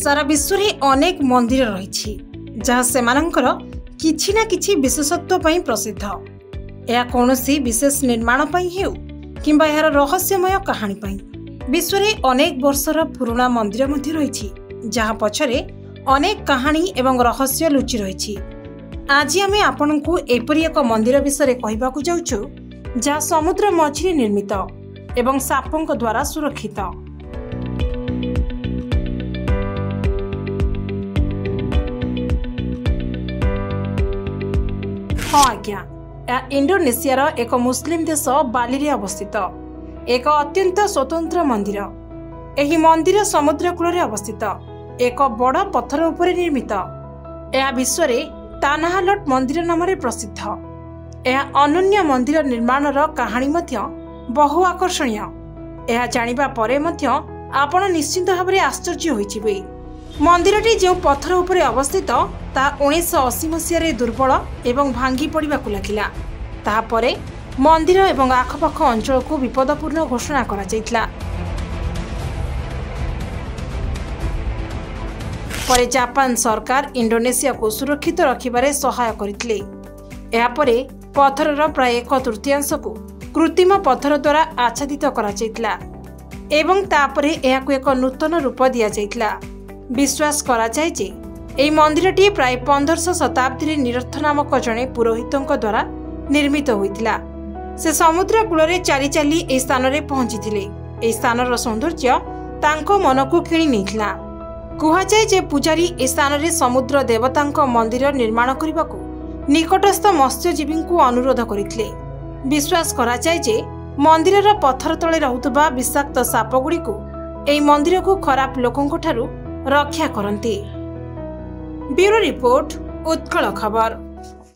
सारा विश्व में अनेक मंदिर रही जहाँ सेमानंकर किछि ना किछि विशेषत्व पई प्रसिद्ध। यह कौनसी विशेष निर्माण पई हेउ किंबा यार रहस्यमय कहानी पई विश्व में अनेक वर्षर पुराना मंदिर मध्य रही जहाँ पछरे अनेक कहानी एवं रहस्य लुचि रही। आज आमे आपनकु एपरि एक मंदिर विषय कहबाकू जाउछु जहाँ समुद्र मझिरे निर्मित एवं सापंक द्वारा सुरक्षित। हाँ आज्ञा, यह इंडोनेशियार एक मुस्लिम देश बाली रे अवस्थित एक अत्यंत स्वतंत्र मंदिर। एही मंदिर समुद्र कूल अवस्थित एक बड़ पत्थर उपरे निर्मित। यह विश्व में तानाहालट मंदिर नाम प्रसिद्ध। यह अनन्य मंदिर निर्माणर कहानी मध्य बहु आकर्षणीय। यह जानिबा परे मध्य आपण निश्चित भाव में आश्चर्य होइजिबे। मंदिरटी जो पत्थर उपरे अवस्थित ता 1980 मसीह दुर्बल एवं भांगी पड़ाक लगिला। तापरे मंदिर एवं आखपाख अंचल को विपदपूर्ण घोषणा करा जायतिला। परे जापान सरकार इंडोनेशिया को सुरक्षित रखिबारे सहाय करथिले। एहा परे पत्थरर प्राय 1/3 को कृत्रिम पत्थर द्वारा आच्छादित करा जायतिला एवं तापरे एहाकु एक नूतन रूप दिया जायतिला। विश्वास करा जाय जे एही मंदिरटी प्राय 1500 शताब्दी निरथ नामक जने पुरोहितों द्वारा निर्मित होइतिला। से समुद्र कूल चाली चाली ए स्थान रे पहुंचीथिले। ए स्थानर सौंदर्य तांको मन को किणी नेथिला। कुहा जाय जे पुजारी ए स्थान रे समुद्र देवतांको मंदिर निर्माण करबाकू निकटस्थ मत्स्यजीवी को अनुरोध करथिले। विश्वास करा जाय जे मंदिरर पत्थर तले रहुतबा विषाक्त साप गुडी को एही मंदिर को खराब लोकंको ठारू रक्षा करती। ब्यूरो रिपोर्ट उत्कल खबर।